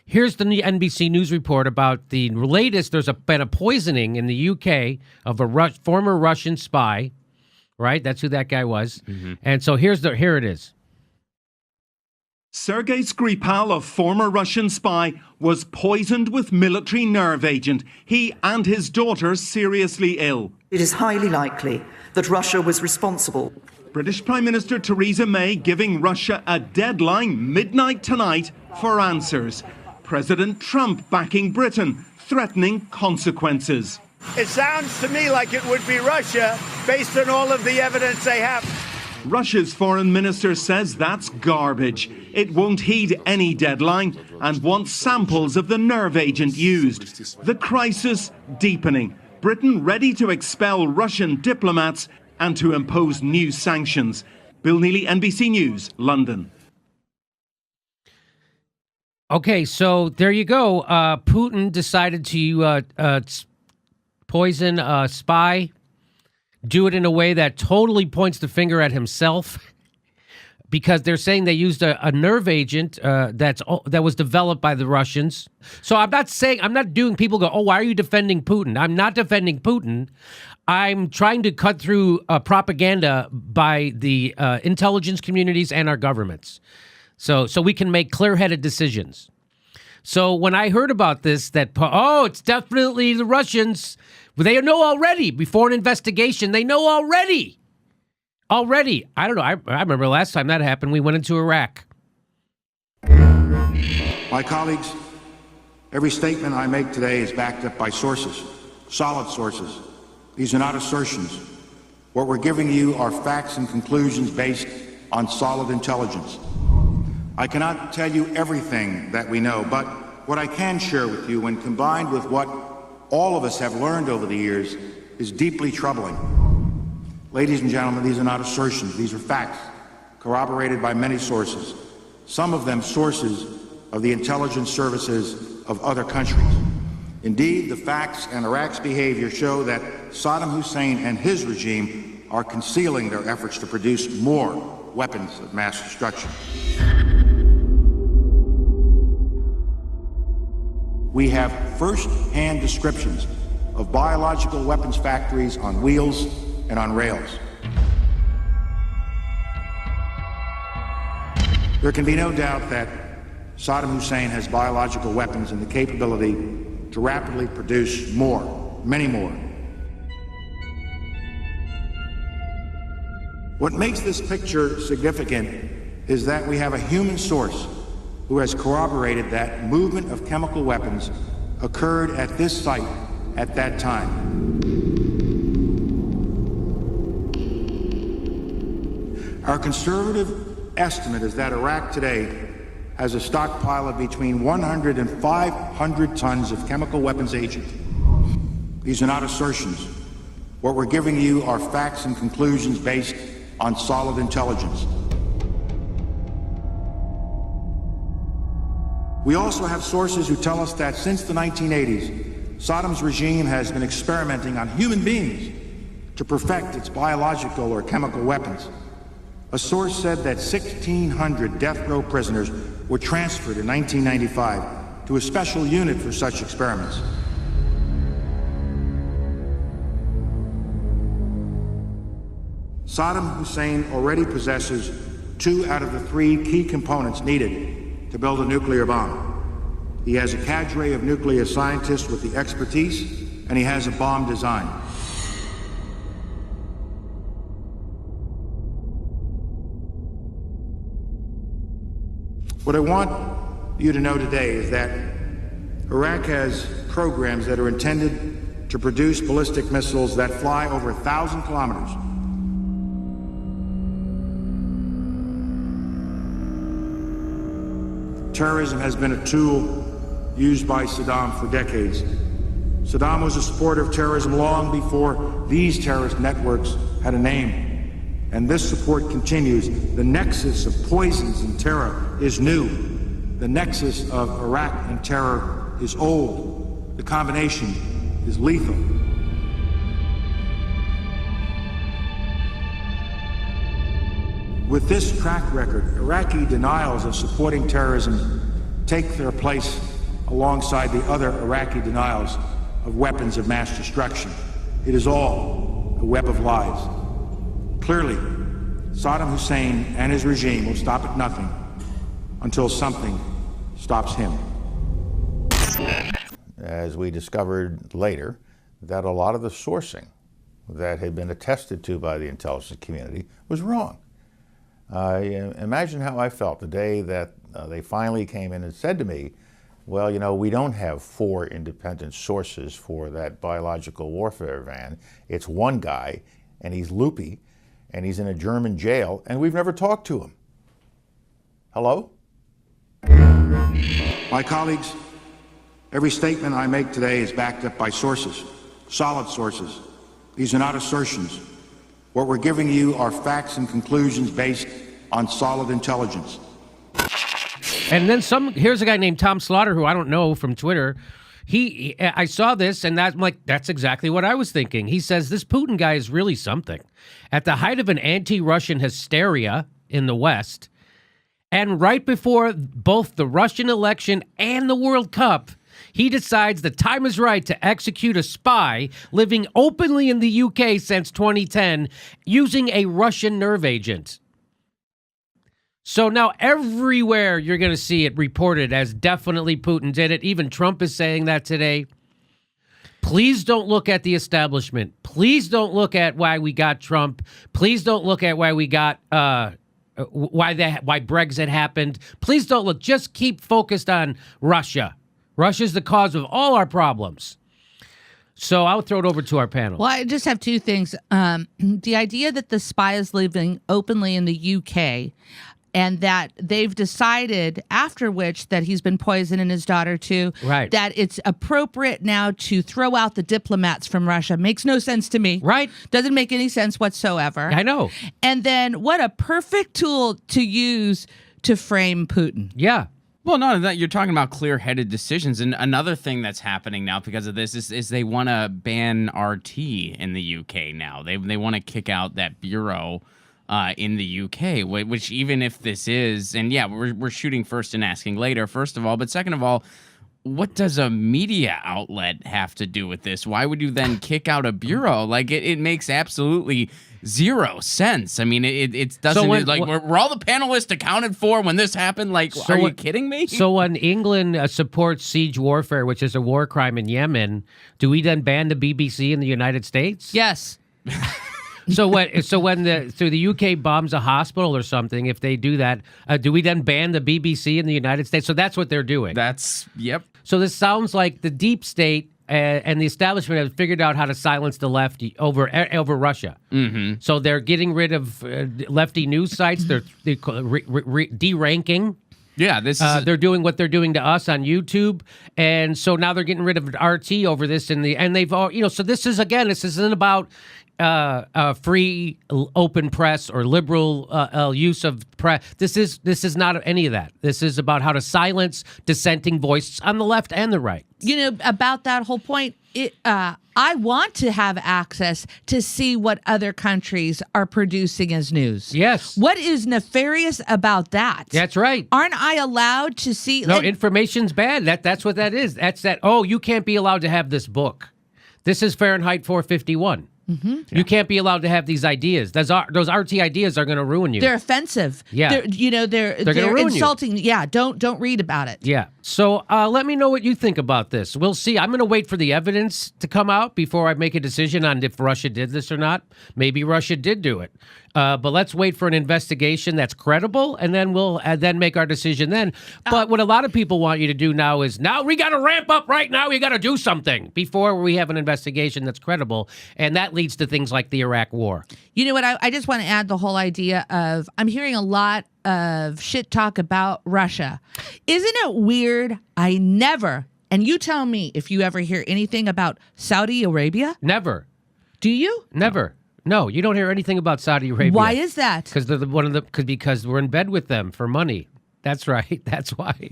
Here's the NBC News report about the latest. There's been a poisoning in the UK of a former Russian spy, right? That's who that guy was. Mm-hmm. And so here it is. Sergei Skripal, a former Russian spy, was poisoned with military nerve agent. He and his daughter seriously ill. It is highly likely that Russia was responsible. British Prime Minister Theresa May giving Russia a deadline, midnight tonight, for answers. President Trump backing Britain, threatening consequences. It sounds to me like it would be Russia, based on all of the evidence they have. Russia's foreign minister says that's garbage. It won't heed any deadline and wants samples of the nerve agent used. The crisis deepening. Britain ready to expel Russian diplomats and to impose new sanctions. Bill Neely, NBC News, London. Okay, so there you go. Putin decided to poison a spy, do it in a way that totally points the finger at himself, because they're saying they used a nerve agent that was developed by the Russians. So I'm not doing people go, oh, why are you defending Putin? I'm not defending Putin. I'm trying to cut through propaganda by the intelligence communities and our governments, so we can make clear-headed decisions. So when I heard about this, it's definitely the Russians. They know already, before an investigation, they know already. Already. I don't know. I remember last time that happened, we went into Iraq. My colleagues, every statement I make today is backed up by sources, solid sources. These are not assertions. What we're giving you are facts and conclusions based on solid intelligence. I cannot tell you everything that we know, but what I can share with you, when combined with what all of us have learned over the years, is deeply troubling. Ladies and gentlemen, these are not assertions. These are facts, corroborated by many sources, some of them sources of the intelligence services of other countries. Indeed, the facts and Iraq's behavior show that Saddam Hussein and his regime are concealing their efforts to produce more weapons of mass destruction. We have first-hand descriptions of biological weapons factories on wheels and on rails. There can be no doubt that Saddam Hussein has biological weapons and the capability to rapidly produce more, many more. What makes this picture significant is that we have a human source who has corroborated that movement of chemical weapons occurred at this site at that time. Our conservative estimate is that Iraq today has a stockpile of between 100 and 500 tons of chemical weapons agent. These are not assertions. What we're giving you are facts and conclusions based on solid intelligence. We also have sources who tell us that since the 1980s, Saddam's regime has been experimenting on human beings to perfect its biological or chemical weapons. A source said that 1,600 death row prisoners were transferred in 1995 to a special unit for such experiments. Saddam Hussein already possesses 2 out of the 3 key components needed to build a nuclear bomb. He has a cadre of nuclear scientists with the expertise, and he has a bomb design. What I want you to know today is that Iraq has programs that are intended to produce ballistic missiles that fly over 1,000 kilometers. Terrorism has been a tool used by Saddam for decades. Saddam was a supporter of terrorism long before these terrorist networks had a name. And this support continues. The nexus of poisons and terror is new. The nexus of Iraq and terror is old. The combination is lethal. With this track record, Iraqi denials of supporting terrorism take their place alongside the other Iraqi denials of weapons of mass destruction. It is all a web of lies. Clearly, Saddam Hussein and his regime will stop at nothing until something stops him. As we discovered later, that a lot of the sourcing that had been attested to by the intelligence community was wrong. Imagine how I felt the day that they finally came in and said to me, well, you know, we don't have 4 independent sources for that biological warfare van. It's one guy, and he's loopy, and he's in a German jail, and we've never talked to him. Hello? My colleagues, every statement I make today is backed up by sources, solid sources. These are not assertions. What we're giving you are facts and conclusions based on solid intelligence. And then here's a guy named Tom Slaughter, who I don't know, from Twitter. I saw this, and I'm like, that's exactly what I was thinking. He says, this Putin guy is really something. At the height of an anti-Russian hysteria in the West, and right before both the Russian election and the World Cup, he decides the time is right to execute a spy living openly in the UK since 2010 using a Russian nerve agent. So now everywhere you're going to see it reported as definitely Putin did it. Even Trump is saying that today. Please don't look at the establishment. Please don't look at why we got Trump. Please don't look at why we got why Brexit happened. Please don't look. Just keep focused on Russia. Russia's the cause of all our problems. So I'll throw it over to our panel. Well, I just have 2 things. The idea that the spy is living openly in the UK and that they've decided after which that he's been poisoning his daughter too, right, that it's appropriate now to throw out the diplomats from Russia makes no sense to me. Right. Doesn't make any sense whatsoever. I know. And then what a perfect tool to use to frame Putin. Yeah. Well, none of that. You're talking about clear-headed decisions. And another thing that's happening now because of this is they want to ban RT in the UK now. They want to kick out that bureau in the UK, which even if this is, and yeah, we're shooting first and asking later, first of all, but second of all, what does a media outlet have to do with this? Why would you then kick out a bureau? Like, it makes absolutely zero sense. I mean, it doesn't, so were all the panelists accounted for when this happened? Like, are you kidding me? So when England supports siege warfare, which is a war crime in Yemen, do we then ban the BBC in the United States? Yes. So when the UK bombs a hospital or something, if they do that, do we then ban the BBC in the United States? So that's what they're doing. Yep. So this sounds like the deep state and the establishment have figured out how to silence the left over Russia. Mm-hmm. So they're getting rid of lefty news sites. They're deranking. Yeah, they're doing what they're doing to us on YouTube, and so now they're getting rid of RT over this. And they've all, so this isn't about free open press or liberal use of press. This is not any of that. This is about how to silence dissenting voices on the left and the right. About that whole point, I want to have access to see what other countries are producing as news. Yes. What is nefarious about that? That's right. Aren't I allowed to see? No, information's bad. That's what that is. That's that. Oh, you can't be allowed to have this book. This is Fahrenheit 451. Mm-hmm. Yeah. You can't be allowed to have these ideas. Those RT ideas are going to ruin you. They're offensive. Yeah, they're insulting. You. Yeah, don't read about it. Yeah. So let me know what you think about this. We'll see. I'm going to wait for the evidence to come out before I make a decision on if Russia did this or not. Maybe Russia did do it. But let's wait for an investigation that's credible, and then we'll then make our decision then. But what a lot of people want you to do now is, now we got to ramp up right now. We got to do something before we have an investigation that's credible. And that leads to things like the Iraq War. You know what? I just want to add the whole idea of, I'm hearing a lot of shit talk about Russia. Isn't it weird? I never, and you tell me if you ever hear anything about Saudi Arabia. Never. Do you? Never. No, you don't hear anything about Saudi Arabia. Why is that? Because because we're in bed with them for money. That's right. That's why.